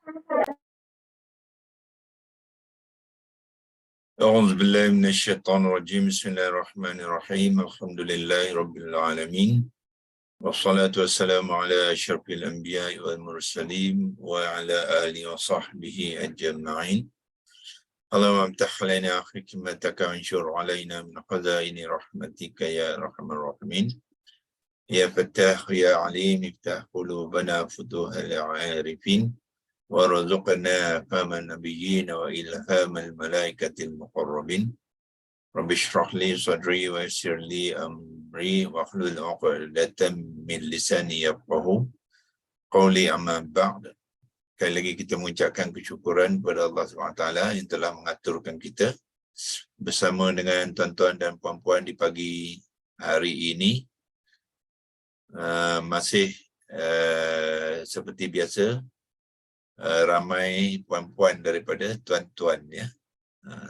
أعوذ بالله من الشيطان الرجيم. بسم الله الرحمن الرحيم. الحمد لله رب العالمين. والصلاة والسلام على أشرف الأنبياء والمرسلين وعلى آله وصحبه أجمعين. اللهم افتح علينا حكمتك وانشر علينا من خزائن رحمتك يا أرحم الراحمين. يا فتاح يا عليم افتح قلوبنا فتوح العارفين وارزقنا فهم النبيين وإلهام الملائكة المقربين. رب اشرح لي صدري ويسر لي أمري واحلل عقدة من لساني يفقهوا قولي. أما بعد. Sekali lagi kita mengucapkan kesyukuran kepada Allah SWT yang telah mengaturkan kita bersama dengan tuan-tuan dan puan-puan di pagi hari ini. Masih seperti biasa, ramai puan-puan daripada tuan-tuan ya.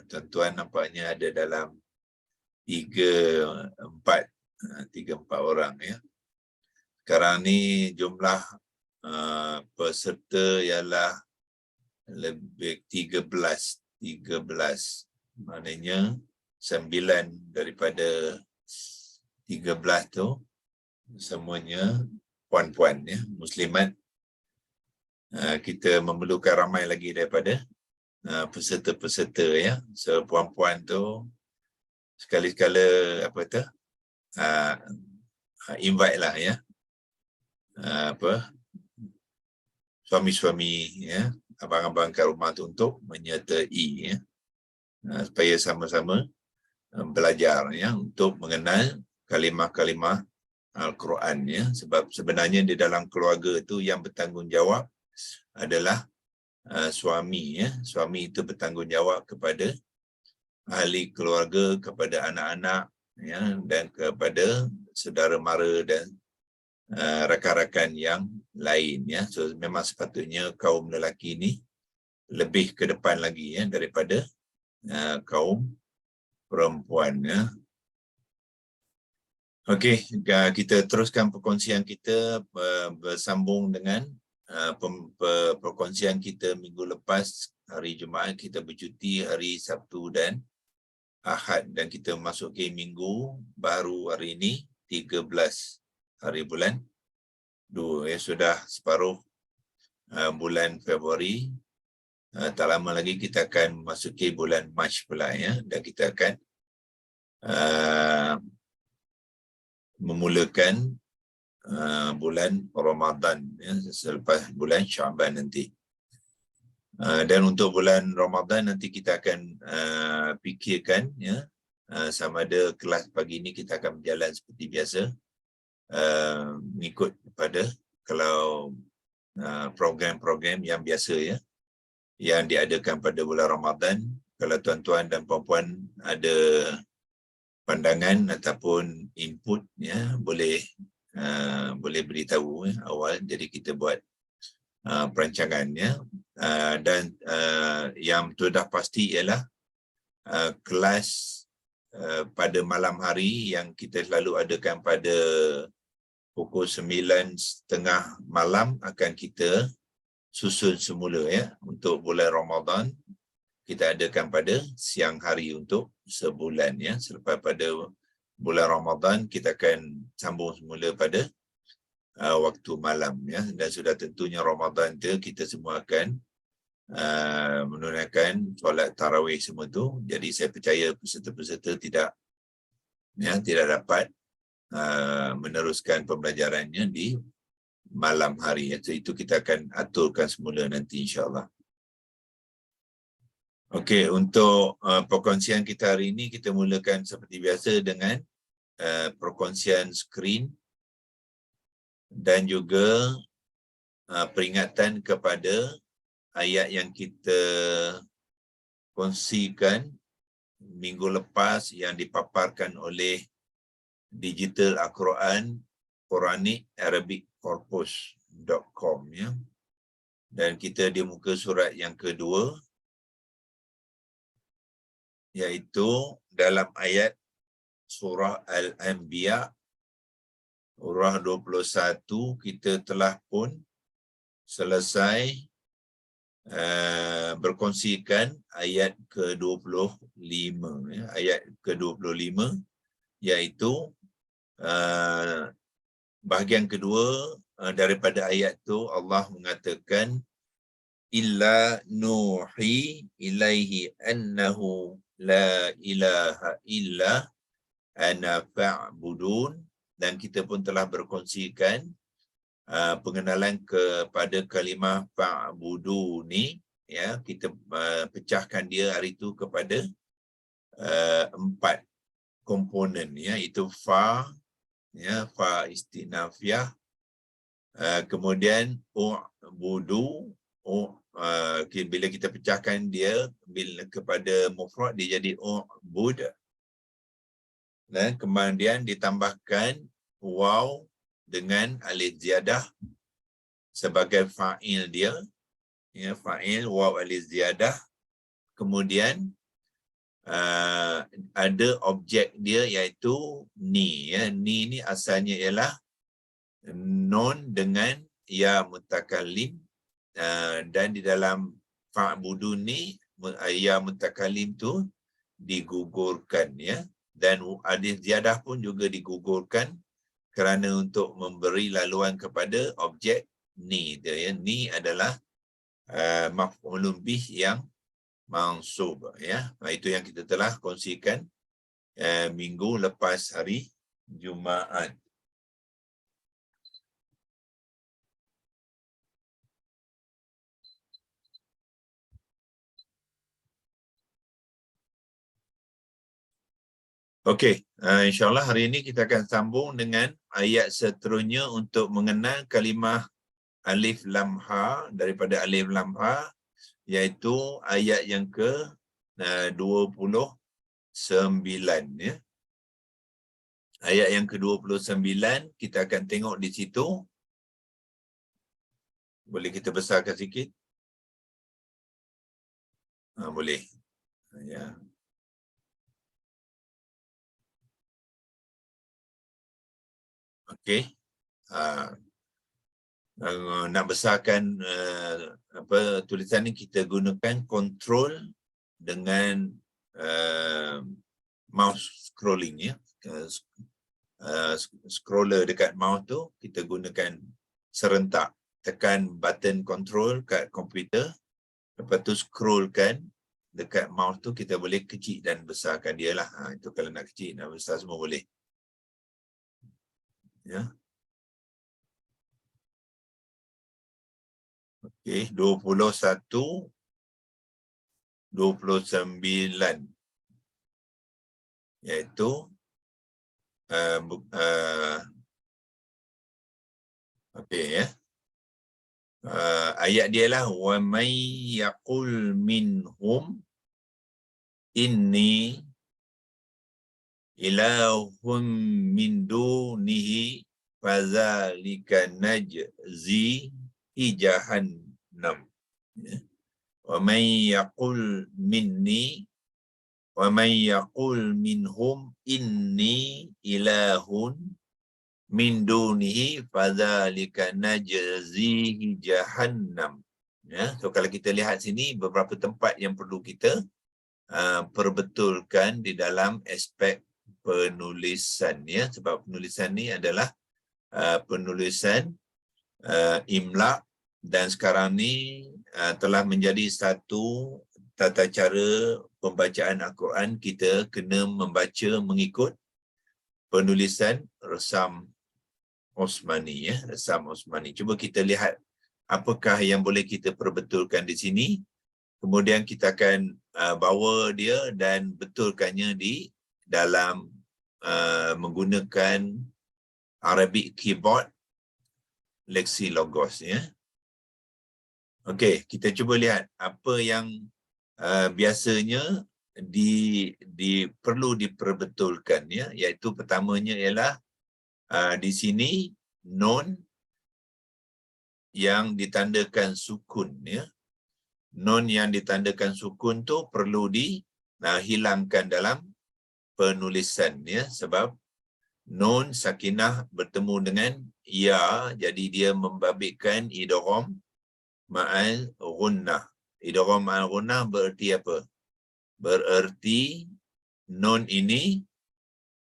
Tuan-tuan nampaknya ada dalam 3-4 orang ya. Sekarang ni jumlah peserta ialah lebih 13, maknanya 9 daripada 13 tu semuanya puan-puan ya, muslimat. Kita memerlukan ramai lagi daripada peserta-peserta ya. So puan-puan tu sekali-sekala invite lah ya. Suami-suami ya, abang-abang kat rumah tu untuk menyertai ya. Supaya sama-sama belajar ya, untuk mengenal kalimah-kalimah Al-Quran ya. Sebab sebenarnya di dalam keluarga tu yang bertanggungjawab adalah suami ya. Suami itu bertanggungjawab kepada ahli keluarga, kepada anak-anak ya, dan kepada saudara mara dan rakan-rakan yang lain ya. So memang sepatutnya kaum lelaki ni lebih ke depan lagi ya daripada kaum perempuan ya. Okey, kita teruskan perkongsian kita bersambung dengan perkongsian kita minggu lepas. Hari Jumaat kita bercuti, hari Sabtu dan Ahad, dan kita masuki minggu baru hari ini 13 hari bulan 2 ya. Sudah separuh bulan Februari. Tak lama lagi kita akan masuki bulan Mac pula ya, dan kita akan memulakan bulan Ramadan ya, selepas bulan Syaban nanti. Dan untuk bulan Ramadan nanti kita akan fikirkan ya, sama ada kelas pagi ini kita akan berjalan seperti biasa, mengikut kepada kalau program-program yang biasa ya, yang diadakan pada bulan Ramadan. Kalau tuan-tuan dan puan-puan ada pandangan ataupun input ya, boleh beritahu ya, awal, jadi kita buat perancangan ya. Dan yang sudah pasti ialah kelas pada malam hari yang kita selalu adakan pada pukul 9:30 malam akan kita susun semula ya. Untuk bulan Ramadan kita adakan pada siang hari untuk sebulan ya. Selepas pada bulan Ramadan kita akan sambung semula pada waktu malam ya. Dan sudah tentunya Ramadan tu kita semua akan menunaikan solat tarawih semua tu. Jadi saya percaya peserta-peserta tidak dapat meneruskan pembelajarannya di malam hari ya. So, itu kita akan aturkan semula nanti insya-Allah. Okey, untuk perkongsian kita hari ini kita mulakan seperti biasa dengan perkongsian skrin dan juga peringatan kepada ayat yang kita kongsikan minggu lepas yang dipaparkan oleh Digital Al-Quran Quranic Arabic Corpus.com ya. Dan kita di muka surat yang kedua, iaitu dalam ayat surah Al-Anbiya surah 21. Kita telah pun selesai berkongsikan ayat ke-25 ya, ayat ke-25 iaitu bahagian kedua daripada ayat tu Allah mengatakan illa nuhi ilaihi annahu la ilaha illa ana fa'budun, dan kita pun telah berkongsikan pengenalan kepada kalimah fa'buduni ya, kita pecahkan dia hari itu kepada 4 komponen ya, itu fa ya, fa istinafiah, kemudian u'budu, bila kita pecahkan dia bila kepada mufrad dia jadi u'bud, dan kemudian ditambahkan waw dengan alif ziyadah sebagai fa'il dia ya, fa'il waw alif ziyadah, kemudian ada objek dia iaitu ni ya, ni ni asalnya ialah nun dengan ya mutakallim, dan di dalam fa'budun ni ya mutakallim tu digugurkan ya, dan alif ziyadah pun juga digugurkan kerana untuk memberi laluan kepada objek ni dia ya. Ni adalah maf'ulun bih yang mansub ya. Itu yang kita telah kongsikan minggu lepas hari Jumaat. Okey, insyaAllah hari ini kita akan sambung dengan ayat seterusnya untuk mengenal kalimah alif lam ha, daripada alif lam ha, iaitu ayat yang ke 29 ya. Ayat yang ke-29 kita akan tengok di situ. Boleh kita besarkan sikit? Boleh. Ya. Okey. Nak besarkan tulisan ni kita gunakan control dengan mouse scrolling ya. Scroller dekat mouse tu kita gunakan serentak, tekan button control kat komputer, lepas tu scrollkan dekat mouse tu, kita boleh kecil dan besarkan dia lah. Itu kalau nak kecil nak besar semua boleh ya. Okey, 21 29 iaitu okey ya. Ayat dia lah wa may yaqul minhum inni ilahun min dunihi fadzalika najzi jahannam. Wa may yaqul minni wa may yaqul minhum inni ilahun min dunihi fadzalika najzihi jahannam. Ya, so kalau kita lihat sini beberapa tempat yang perlu kita perbetulkan di dalam aspek penulisan ya, sebab penulisan ni adalah penulisan imla, dan sekarang ni telah menjadi satu tata cara pembacaan Al-Quran. Kita kena membaca mengikut penulisan resam Osmani ya, resam Osmani. Cuba kita lihat apakah yang boleh kita perbetulkan di sini. Kemudian kita akan bawa dia dan betulkannya di dalam menggunakan Arabic keyboard Lexilogos ya. Okey, kita cuba lihat apa yang biasanya perlu diperbetulkan ya, iaitu pertamanya ialah di sini nun yang ditandakan sukun ya. Nun yang ditandakan sukun tu perlu dihilangkan dalam penulisan ya, sebab nun sakinah bertemu dengan ya, jadi dia membabitkan idgham ma'al ghunnah Idgham ma'al gunnah bererti apa? Bererti nun ini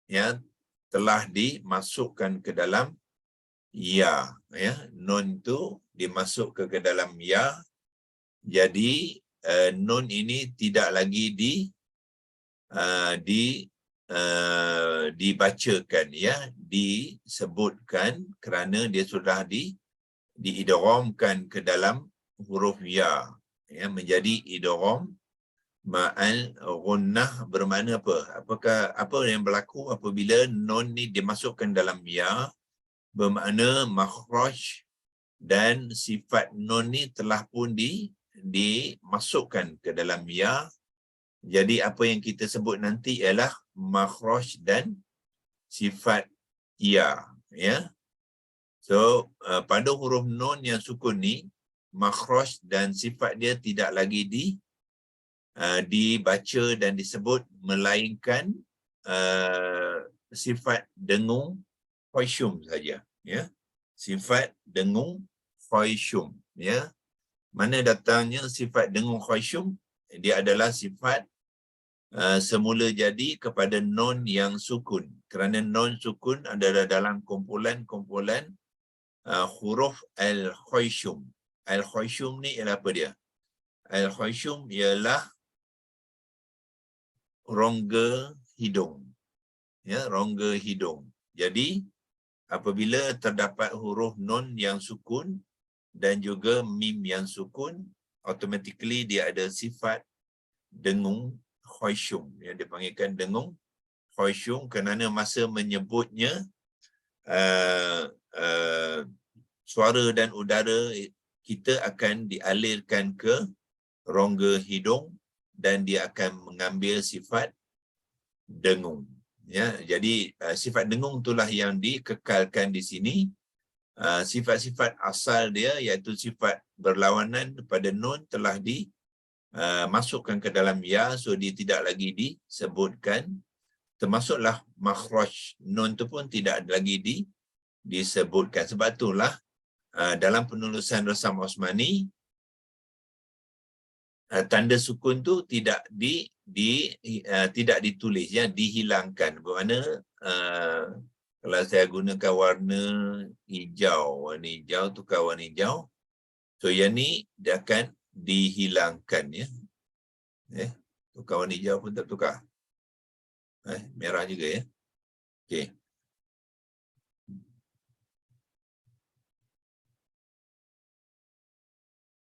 ya telah dimasukkan ke dalam ya, ya. Nun itu dimasuk ke dalam ya. Jadi nun ini tidak lagi dibacakan, ya, disebutkan kerana dia sudah diidghamkan ke dalam huruf ya, ya, menjadi idgham ma'al gunnah. Bermakna apa? Apa yang berlaku apabila nun ni dimasukkan dalam ya? Bermakna makhraj dan sifat nun ni telah pun dimasukkan ke dalam ya. Jadi apa yang kita sebut nanti ialah makhraj dan sifat ya, ya. So pada huruf nun yang sukun ni, makhraj dan sifat dia tidak lagi dibaca dan disebut, melainkan sifat dengung khasyum saja, ya. Sifat dengung khasyum, ya. Mana datangnya sifat dengung khasyum? Dia adalah sifat semula jadi kepada nun yang sukun. Kerana nun sukun adalah dalam kumpulan huruf al-khasyum. Al-khasyum ni ialah apa dia? Al-khasyum ialah rongga hidung. Ya, rongga hidung. Jadi apabila terdapat huruf nun yang sukun dan juga mim yang sukun, automatically dia ada sifat dengung khasyum. Yang dipanggilkan dengung khasyum kerana masa menyebutnya suara dan udara kita akan dialirkan ke rongga hidung dan dia akan mengambil sifat dengung. Ya, jadi sifat dengung itulah yang dikekalkan di sini. Sifat-sifat asal dia iaitu sifat berlawanan pada nun telah dimasukkan ke dalam ya, so dia tidak lagi disebutkan. Termasuklah makhraj nun tu pun tidak lagi disebutkan. Sebab itulah dalam penulisan Rasam Osmani tanda sukun tu tidak tidak ditulis, ya, dihilangkan. Bermakna kalau saya gunakan warna hijau, tukar warna hijau, so yang ni dia akan dihilangkan, ya. Tukar warna hijau pun tak tukar. Merah juga, ya. Okey.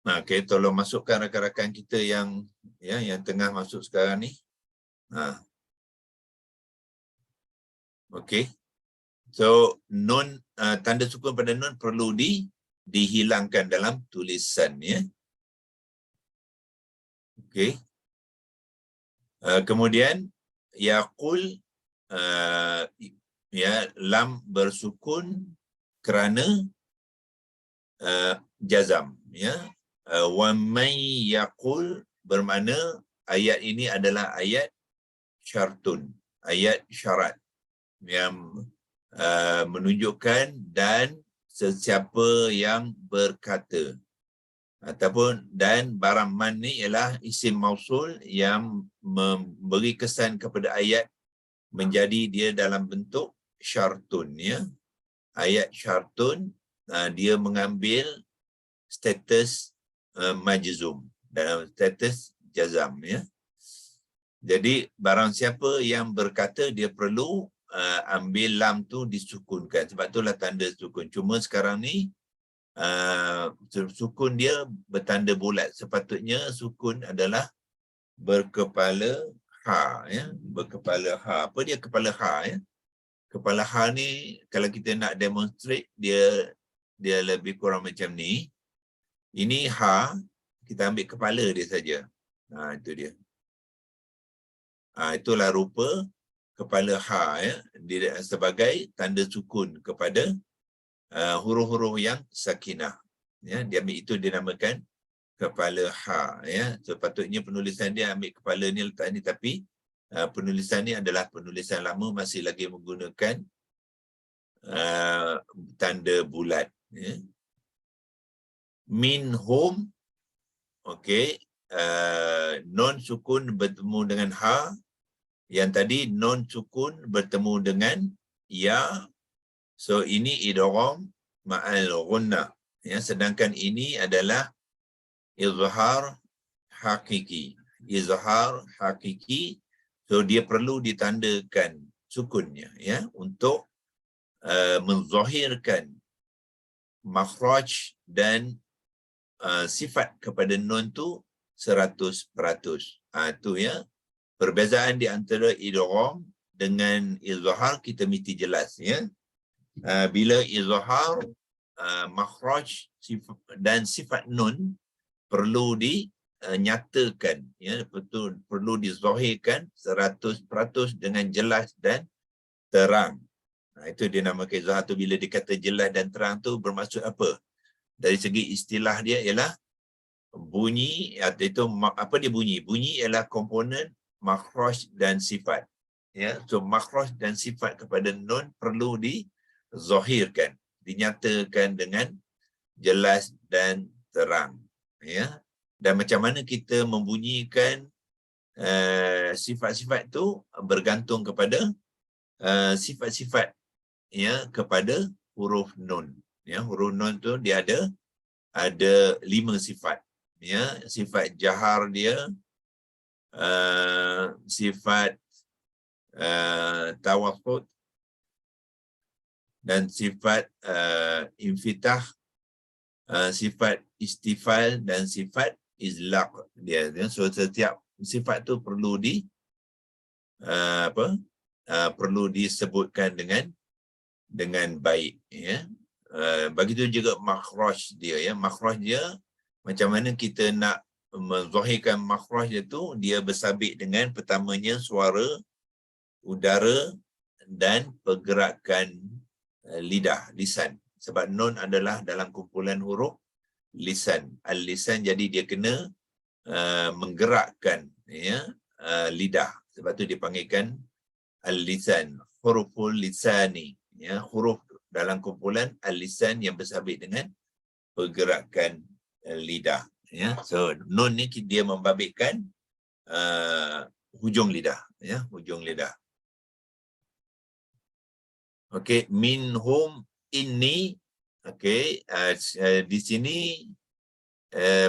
Okey, tolong masukkan rakan-rakan kita yang tengah masuk sekarang ni. Okey. So nun, tanda sukun pada nun perlu dihilangkan dalam tulisan, ya. Okey. Kemudian yaqul, ya, lam bersukun kerana jazam, ya. Wa may yaqul bermakna ayat ini adalah ayat syartun, ayat syarat yang menunjukkan dan sesiapa yang berkata, ataupun dan barang man ni ialah isim mausul yang memberi kesan kepada ayat menjadi dia dalam bentuk syartun, ya. Ayat syartun dia mengambil status majzum, dalam status jazam, ya. Jadi barang siapa yang berkata, dia perlu ambil lam tu disukunkan. Sebab itulah tanda sukun. Cuma sekarang ni sukun dia bertanda bulat. Sepatutnya sukun adalah berkepala ha, ya. Berkepala ha. Apa dia kepala ha, ya? Kepala ha ni kalau kita nak demonstrate, dia lebih kurang macam ni. Ini ha, kita ambil kepala dia saja. Itu dia. Itulah rupa kepala ha, ya, dia sebagai tanda sukun kepada huruf-huruf yang sakinah, ya. Dia ambil itu dinamakan kepala ha, ya. Sepatutnya penulisan dia ambil kepala ni letak ni, tapi penulisan ni adalah penulisan lama, masih lagi menggunakan tanda bulat, ya. Minhum, okey, non sukun bertemu dengan ha, yang tadi non sukun bertemu dengan ya. So ini idgham ma'al ghunnah, ya, sedangkan ini adalah izhar hakiki. Izhar hakiki, so dia perlu ditandakan sukunnya, ya, untuk menzahirkan makhraj dan sifat kepada nun tu 100%. Itu ya, perbezaan di antara idgham dengan izhar kita mesti jelas, ya. Bila izhar, makhraj dan sifat nun perlu dinyatakan, ya, betul, perlu dizahirkan 100% dengan jelas dan terang. Itu dinamakan izhar tu. Bila dikata jelas dan terang tu bermaksud apa? Dari segi istilah dia ialah bunyi, atau itu apa dia bunyi? Bunyi ialah komponen makhraj dan sifat. Ya, so makhraj dan sifat kepada nun perlu dizahirkan, dinyatakan dengan jelas dan terang. Ya, dan macam mana kita membunyikan sifat-sifat tu bergantung kepada sifat-sifat, ya, kepada huruf nun. Ya, huruf nun tu dia ada 5 sifat. Ya, sifat jahar dia, sifat tawassut, dan sifat infitah, sifat istifal, dan sifat izlaq dia. So setiap sifat tu perlu perlu disebutkan dengan baik, ya. Begitu juga makhraj dia, ya. Makhraj dia, macam mana kita nak menzahirkan makhraj dia tu, dia bersabit dengan pertamanya suara, udara dan pergerakan lidah, lisan. Sebab nun adalah dalam kumpulan huruf lisan. Al-lisan, jadi dia kena menggerakkan, ya, lidah. Sebab tu dipanggilkan al-lisan, huruful lisani, ya, huruf dalam kumpulan al-lisan yang bersabit dengan pergerakan lidah, ya. So nun ni dia membabitkan hujung lidah, ya, hujung lidah. Okey, minhum inni. Okey, di sini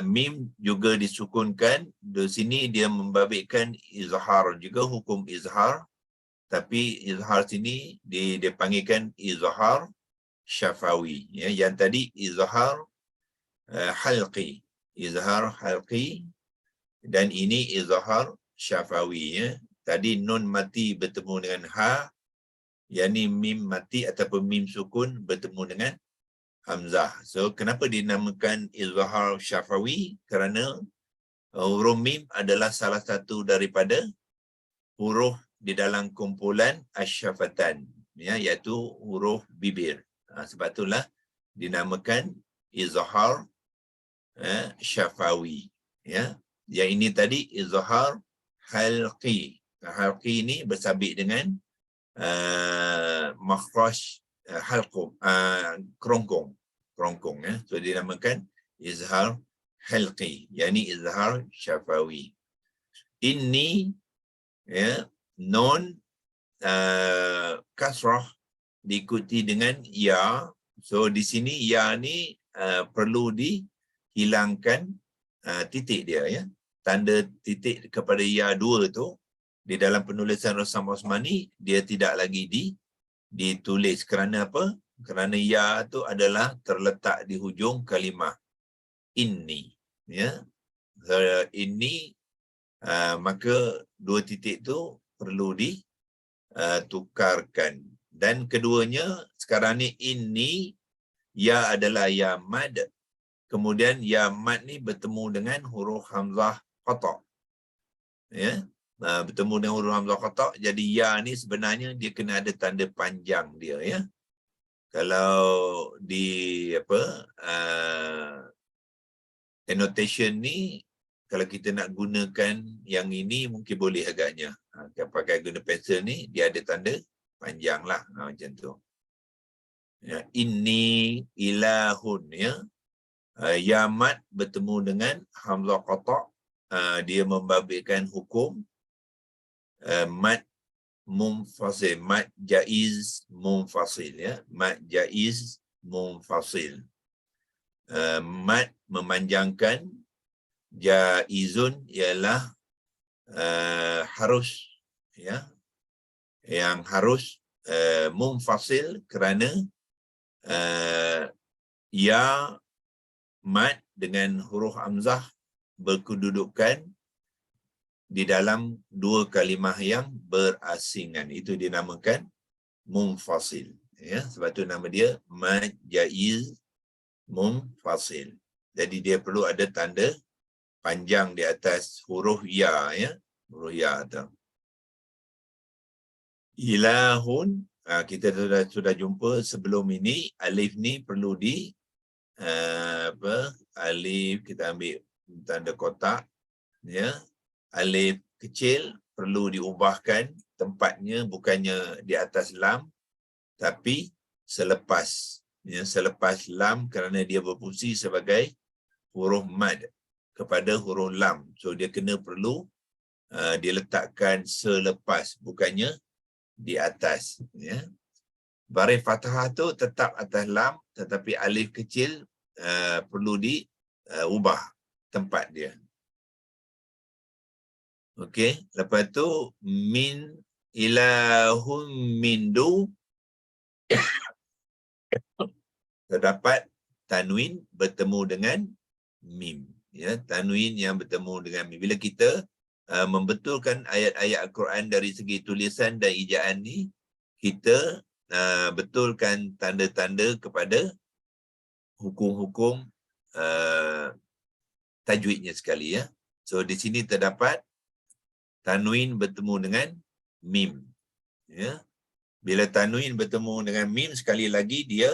mim juga disukunkan. Di sini dia membabitkan izhar juga, hukum izhar. Tapi izhar sini dipanggilkan izhar syafawi, ya. Yang tadi izhar halqi, izhar halqi, dan ini izhar syafawi, ya. Tadi nun mati bertemu dengan ha, yakni mim mati ataupun mim sukun bertemu dengan hamzah. So kenapa dinamakan izhar syafawi? Kerana huruf mim adalah salah satu daripada huruf di dalam kumpulan asyafatan, ya, iaitu huruf bibir. Sebab itulah dinamakan izhar syafawi, ya. Yang ini tadi izhar halqi. Halqi ini bersabit dengan makhraj halqum, kerongkong, ya. So dinamakan izhar halqi, yakni izhar syafawi. Inni, ya, nun kasrah diikuti dengan ya. So di sini ya ni perlu dihilangkan titik dia, ya. Tanda titik kepada ya 2 tu di dalam penulisan Rasam Osmani dia tidak lagi ditulis. Kerana apa? Kerana ya tu adalah terletak di hujung kalimah inni, ya. So, inni, maka 2 titik tu perlu ditukarkan. Dan keduanya sekarang ni inni, ya adalah ya mad. Kemudian ya mad ni bertemu dengan huruf hamzah qata', ya. Bertemu dengan huruf hamzah qata', jadi ya ni sebenarnya dia kena ada tanda panjang dia, ya. Kalau di annotation ni, kalau kita nak gunakan yang ini mungkin boleh agaknya. Kita pakai guna pensel ni, dia ada tanda panjang lah, macam tu. Ya, inni ilahun, ya. Ya mad bertemu dengan hamzah qata', dia membabitkan hukum mad munfasil, mad jaiz munfasil, ya, mad jaiz munfasil. Mad memanjangkan, jaizun ialah harus, ya, yang harus, munfasil kerana ya mad dengan huruf hamzah berkedudukan di dalam dua kalimah yang berasingan. Itu dinamakan munfasil, ya, sebab tu nama dia mad jaiz munfasil. Jadi dia perlu ada tanda panjang di atas huruf ya, ya, huruf ya tu. Ilahun, kita sudah jumpa sebelum ini. Alif ni perlu di alif kita ambil tanda kotak, ya. Alif kecil perlu diubahkan tempatnya, bukannya di atas lam tapi selepas, ya, selepas lam, kerana dia berfungsi sebagai huruf mad kepada huruf lam. So dia kena perlu diletakkan selepas, bukannya di atas, ya. Baris fathah tu tetap atas lam, tetapi alif kecil perlu diubah tempat dia. Okey, lepas tu min ilahum mindu, terdapat tanwin bertemu dengan mim, ya, tanwin yang bertemu dengan mim. Bila kita membetulkan ayat-ayat Al-Quran dari segi tulisan dan ejaan ni, kita betulkan tanda-tanda kepada hukum-hukum tajwidnya sekali, ya. So di sini terdapat tanwin bertemu dengan mim, ya. Bila tanwin bertemu dengan mim, sekali lagi dia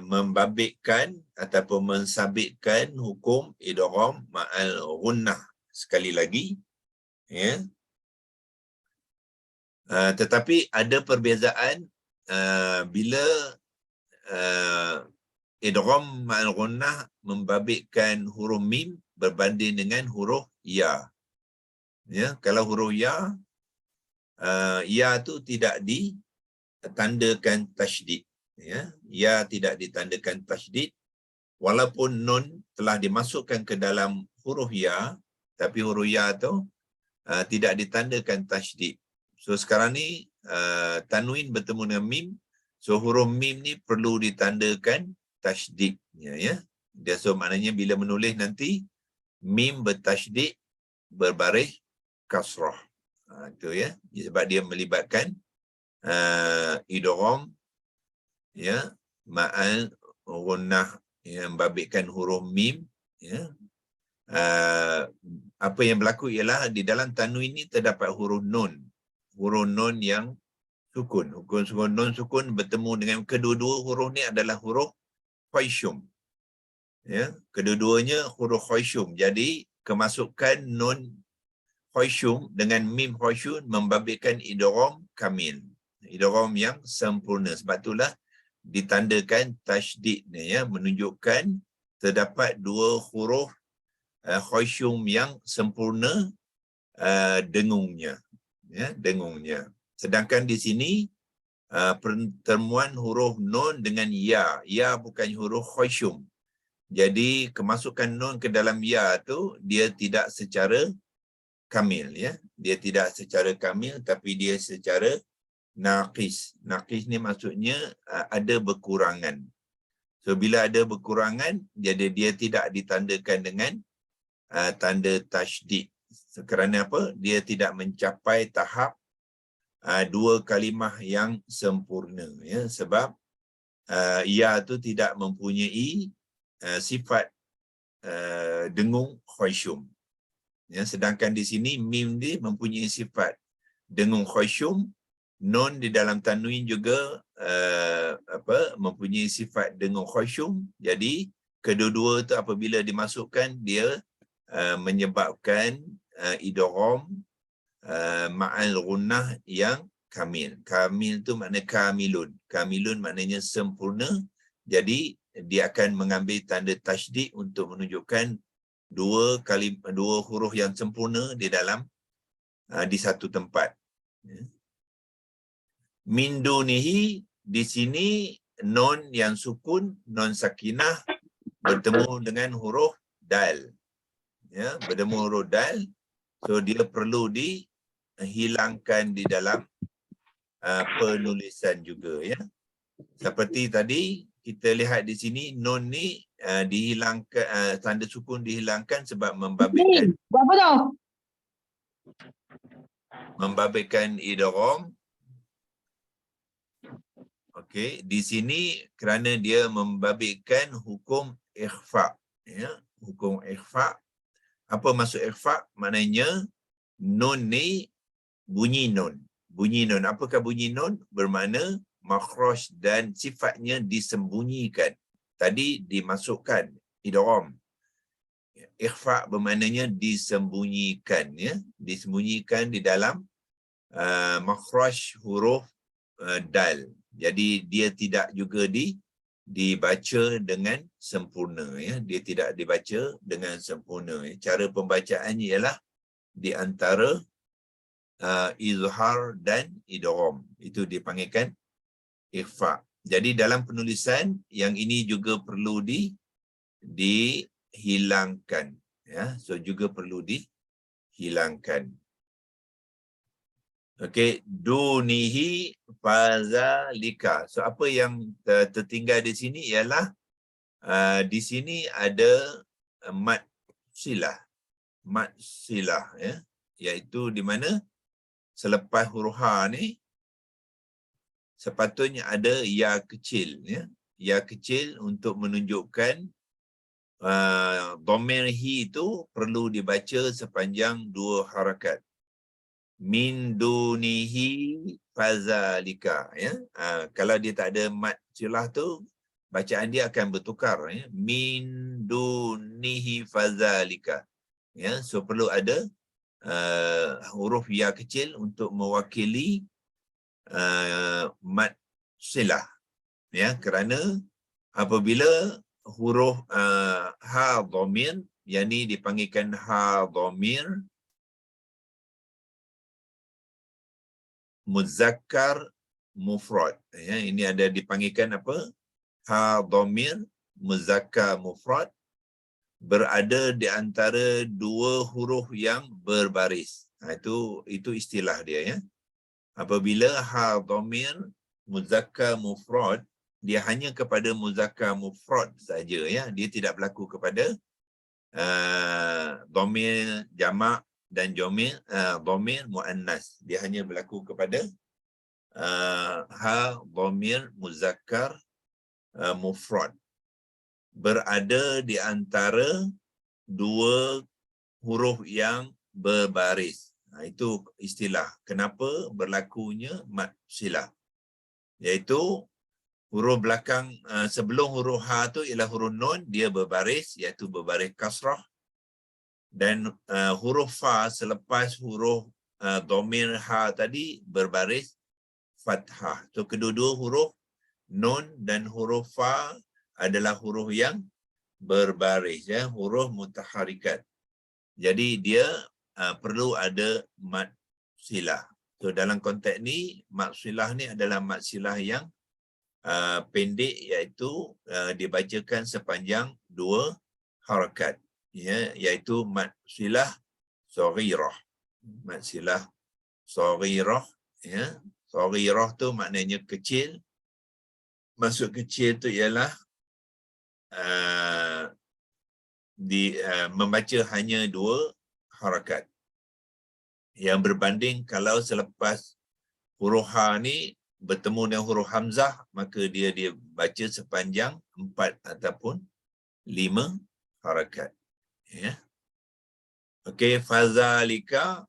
membabitkan ataupun mensabitkan hukum idgham ma'al ghunnah sekali lagi, ya. Tetapi ada perbezaan bila idgham ma'al ghunnah membabitkan huruf mim berbanding dengan huruf ya. Ya, kalau huruf ya, ya tu tidak ditandakan tasydid, ya. Ya tidak ditandakan tasydid, walaupun nun telah dimasukkan ke dalam huruf ya, tapi huruf ya tu tidak ditandakan tasydid. So sekarang ni tanwin bertemu dengan mim, so huruf mim ni perlu ditandakan tasydidnya, ya. Dia, so maknanya bila menulis nanti mim bertasydid berbaris kasrah. Itu, ya, sebab dia melibatkan idgham, ya, ma'al ghunnah yang membabitkan huruf mim, ya. Apa yang berlaku ialah di dalam tanwin ini terdapat huruf nun yang sukun. Hukum nun sukun bertemu dengan kedua-dua huruf ni adalah huruf khayshum, ya, kedua-duanya huruf khayshum. Jadi kemasukan nun khayshum dengan mim khayshum membabitkan idgham kamil, idgham yang sempurna. Sebab itulah ditandakan tasydid ni, ya, menunjukkan terdapat dua huruf khayshum yang sempurna dengungnya, ya, dengungnya. Sedangkan di sini pertemuan huruf nun dengan ya, ya bukan huruf khayshum. Jadi kemasukan nun ke dalam ya tu dia tidak secara kamil, ya. Dia tidak secara kamil, tapi dia secara naqis. Naqis ni maksudnya ada berkurangan. So bila ada berkurangan, jadi dia tidak ditandakan dengan tanda tasydid. So, kerana apa? Dia tidak mencapai tahap dua kalimah yang sempurna, ya. Sebab ya tu tidak mempunyai sifat dengung khayshum, ya. Sedangkan di sini mim dia mempunyai sifat dengung khayshum, nun di dalam tanwin juga mempunyai sifat dengung khayshum. Jadi kedua-dua tu apabila dimasukkan, dia menyebabkan idgham ma'al ghunnah yang kamil. Kamil tu makna kamilun. Kamilun maknanya sempurna. Jadi dia akan mengambil tanda tasydid untuk menunjukkan dua huruf yang sempurna di dalam di satu tempat. Min dunihi, di sini non yang sukun, non sakinah bertemu dengan huruf dal. Ya, bertemu huruf dal, so dia perlu dihilangkan di dalam penulisan juga, ya. Seperti tadi kita lihat di sini, non ni dihilangkan, tanda sukun dihilangkan sebab membabitkan idgham. Okey, di sini kerana dia membabitkan hukum ikhfa, ya, hukum ikhfa. Apa maksud ikhfa? Maknanya nun ni bunyi nun. Bunyi nun. Apakah bunyi nun? Bermakna makhraj dan sifatnya disembunyikan. Tadi dimasukkan idgham. Ikhfa bermaknanya disembunyikan, ya, disembunyikan di dalam makhraj huruf dal. Jadi dia tidak juga dibaca dengan sempurna, ya. Dia tidak dibaca dengan sempurna. Cara pembacaannya ialah di antara izhar dan idgham. Itu dipanggilkan ikhfa. Jadi dalam penulisan yang ini juga perlu dihilangkan, ya. So juga perlu dihilangkan. Okey, dunihi fazalika. So apa yang tertinggal di sini ialah di sini ada mad silah. Mad silah, ya, iaitu di mana selepas huruf ha ni sepatutnya ada ya kecil, ya. Ya kecil untuk menunjukkan dhamir hi itu perlu dibaca sepanjang 2 harakat. Min dunihi fazalika, ya. Kalau dia tak ada mad silah tu, bacaan dia akan bertukar, ya. Min dunihi fazalika, ya. So perlu ada huruf ya kecil untuk mewakili mad silah, ya, kerana apabila huruf ha dhamir, yang ni dipanggilkan ha dhamir muzakkar mufrad, ya, ini ada dipanggilkan apa? Ha dhamir muzakkar mufrad, berada di antara 2 huruf yang berbaris. Itu istilah dia, ya. Apabila ha dhamir muzakkar mufrad, dia hanya kepada muzakkar mufrad saja, ya. Dia tidak berlaku kepada dhamir jamak dan dhamir muannas. Dia hanya berlaku kepada ha dhamir muzakkar mufrad, berada di antara 2 huruf yang berbaris. Itu istilah kenapa berlakunya mad silah, iaitu huruf belakang sebelum huruf ha tu ialah huruf nun, dia berbaris, iaitu berbaris kasrah, dan huruf fa selepas huruf dhamir ha tadi berbaris fathah. So kedua-dua huruf nun dan huruf fa adalah huruf yang berbaris, ya, huruf mutaharikat. Jadi dia perlu ada mad silah. So dalam konteks ni, mad silah ni adalah mad silah yang pendek, iaitu dibacakan sepanjang 2 harakat, ya, iaitu mad silah saghirah. Mad silah saghirah, ya. Saghirah tu maknanya kecil. Maksud kecil tu ialah membaca hanya 2 harakat, yang berbanding kalau selepas huruf ha ni bertemu dengan huruf hamzah, maka dia baca sepanjang 4 ataupun 5 harakat, ya. Okey, fazalika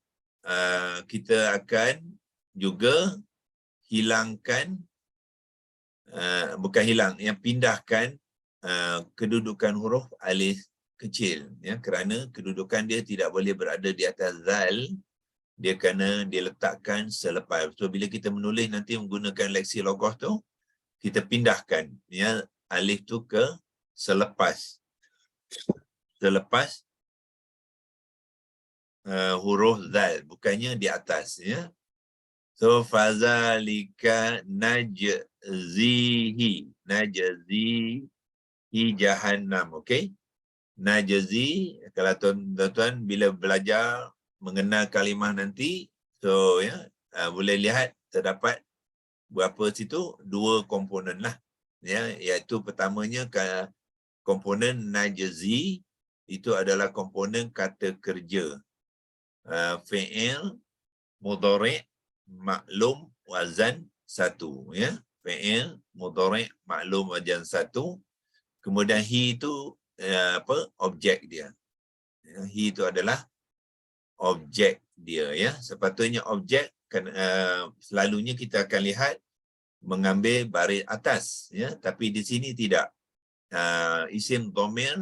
kita akan juga hilangkan, bukan hilang, yang pindahkan kedudukan huruf alif kecil, ya, kerana kedudukan dia tidak boleh berada di atas zal, dia kena diletakkan selepas. So bila kita menulis nanti menggunakan leksi logoh tu, kita pindahkan, ya, alif tu ke selepas huruf zal, bukannya di atas, ya. So fazalika najzihi jahannam, okey. Najzi, kalau tuan-tuan bila belajar mengenal kalimah nanti, so ya, boleh lihat terdapat berapa situ, 2 komponen lah, ya, iaitu pertamanya komponen najzi itu adalah komponen kata kerja, fi'il mudhari' maklum wazan 1, ya, fi'il mudhari' maklum wazan 1. Kemudian hi itu objek dia, ya, hi itu adalah objek dia, ya. Sepatutnya objek kan, selalunya kita akan lihat mengambil baris atas, ya, tapi di sini tidak. Isim dhamir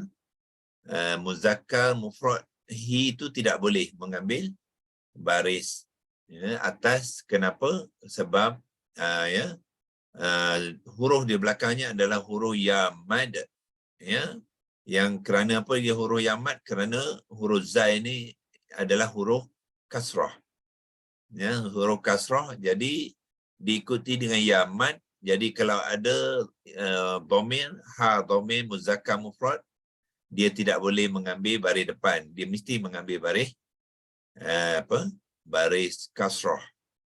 muzakkar mufrad hi itu tidak boleh mengambil baris, ya, atas. Kenapa? Sebab ya, huruf di belakangnya adalah huruf ya mad, ya. Yang kerana apa dia huruf ya mad? Kerana huruf za ini adalah huruf kasrah, ya, huruf kasrah, jadi diikuti dengan ya mad. Jadi kalau ada dhamir, ha dhamir muzakkar mufrad, dia tidak boleh mengambil baris depan, dia mesti mengambil baris baris kasrah.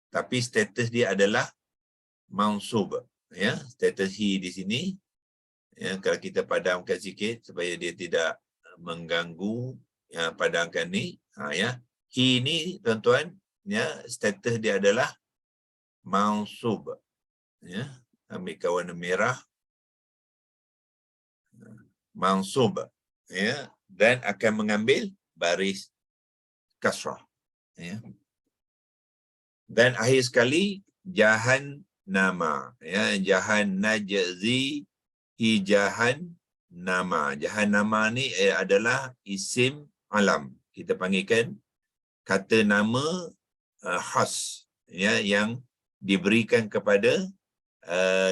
Tapi status dia adalah mansub, ya. Status hi di sini, ya, kalau kita padamkan sikit supaya dia tidak mengganggu, ya, padamkan ni, ya. Hi ni tuan-tuan, ya, status dia adalah mansub, ya. Ambil warna merah, mansub, ya, dan akan mengambil baris kasrah, ya. Dan akhir sekali jahannama, ya, najzi hi jahannama. Jahannama ni adalah isim alam, kita panggilkan kata nama khas, ya, yang diberikan kepada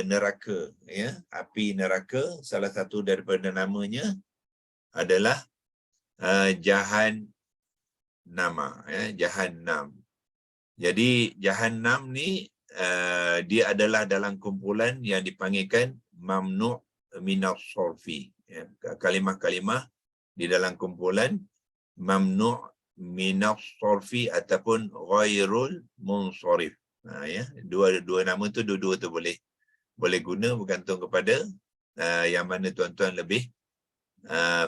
neraka, ya, api neraka. Salah satu daripada namanya adalah jahannama, ya, jahannam. Jadi jahannam ni dia adalah dalam kumpulan yang dipanggilkan mamnu' minas sorfi, ya, kalimah-kalimah di dalam kumpulan mamnu' minas sorfi ataupun ghairul munsharif. Ya, dua nama tu, dua-dua tu boleh guna, bergantung kepada yang mana tuan-tuan lebih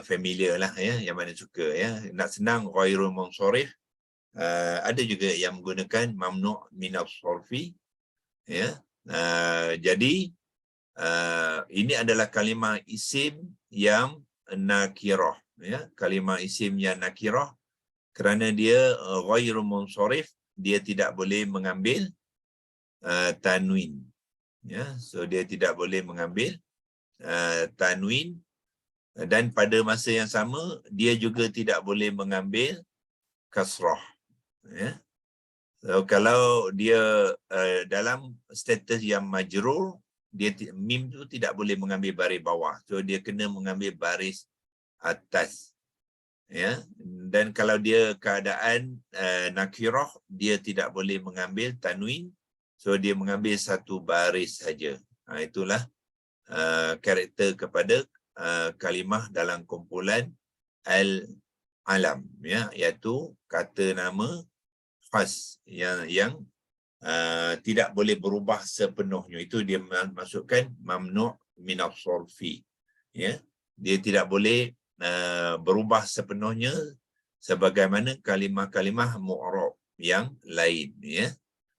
familiar lah, ya, yang mana suka, ya. Nak senang ghairul munsharif, ada juga yang menggunakan mamnu' minas sorfi, ya. Jadi ini adalah kalimah isim yang nakirah, ya, kalimah isim yang nakirah, kerana dia ghairul munsharif, dia tidak boleh mengambil tanwin, ya. So dia tidak boleh mengambil tanwin, dan pada masa yang sama dia juga tidak boleh mengambil kasrah, ya. So, kalau dia dalam status yang majrur, dia mim tu tidak boleh mengambil baris bawah, so dia kena mengambil baris atas, ya. Dan kalau dia keadaan nakirah, dia tidak boleh mengambil tanwin, so dia mengambil satu baris saja. Itulah karakter kepada kalimah dalam kumpulan al-alam, ya, iaitu kata nama khas yang tidak boleh berubah sepenuhnya. Itu dia masukkan mamnu' minas sorfi, ya. Dia tidak boleh berubah sepenuhnya sebagaimana kalimah-kalimah mu'rab yang lain, ya.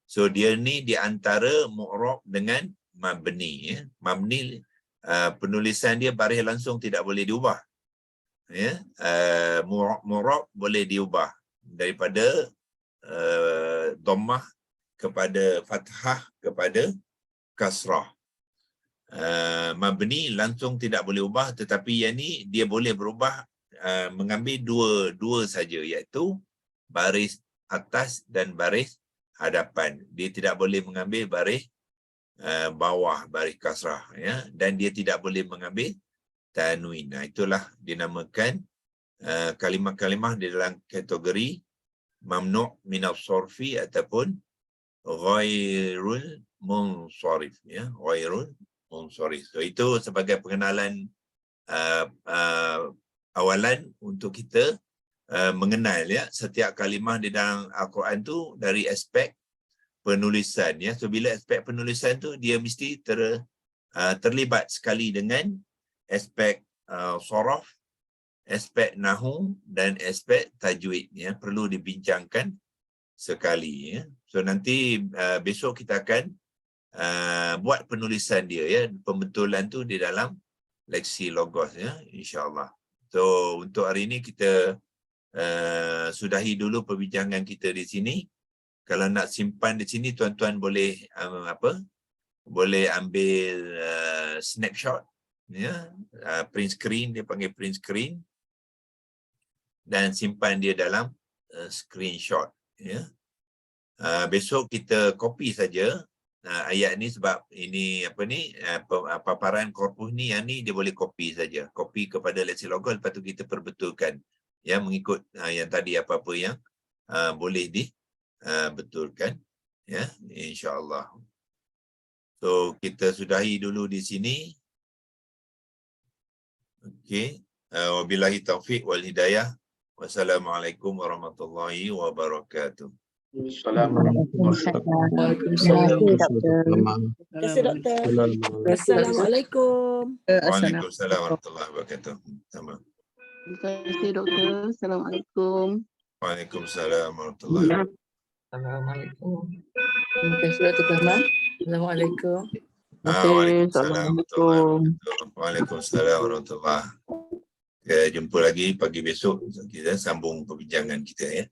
So dia ni di antara mu'rab dengan mabni, ya. Mabni penulisan dia baris langsung tidak boleh diubah, ya. Mu'rab boleh diubah daripada dhammah kepada fathah kepada kasrah. Mabni langsung tidak boleh ubah, tetapi yang ni dia boleh berubah, mengambil dua saja, iaitu baris atas dan baris hadapan. Dia tidak boleh mengambil baris bawah, baris kasrah, ya, dan dia tidak boleh mengambil tanwin. Itulah dinamakan kalimah-kalimah di dalam kategori mamnu' minal sorfi ataupun ghairul munsharif, ya, ghairul munsharif. So itu sebagai pengenalan awalan untuk kita mengenal, ya, setiap kalimah di dalam Al-Quran tu dari aspek penulisan, ya. So bila aspek penulisan tu dia mesti terlibat sekali dengan aspek sorof, aspek nahu dan aspek tajwid, ya, perlu dibincangkan sekali, ya. So nanti besok kita akan buat penulisan dia, ya, pembetulan tu di dalam leksi logos, ya, insya-Allah. So untuk hari ini kita sudahi dulu perbincangan kita di sini. Kalau nak simpan di sini, tuan-tuan boleh boleh ambil snapshot, ya, print screen, dia panggil print screen, dan simpan dia dalam screenshot, ya. Besok kita copy saja ayat ni sebab ini paparan korpus ni, yang ni dia boleh copy saja, copy kepada leksi logos, lepas tu kita perbetulkan, ya, mengikut yang tadi apa-apa yang boleh dibetulkan, ya, insya-Allah. So kita sudahi dulu di sini. Okey. Wabillahi taufiq wal hidayah. Wassalamualaikum warahmatullahi wabarakatuh. Waalaikumsalam. Waalaikumsalam. Terima kasih, Doktor. Assalamualaikum. Waalaikumsalam warahmatullahi wabarakatuh. Sama. Terima kasih, Doktor. Assalamualaikum. Waalaikumsalam warahmatullahi wabarakatuh. Assalamualaikum. Terima kasih, Dr. Rahman. Assalamualaikum. Waalaikumsalam warahmatullahi wabarakatuh. Waalaikumsalam warahmatullahi wabarakatuh. Kita jumpa lagi pagi besok, kita sambung perbincangan kita, ya.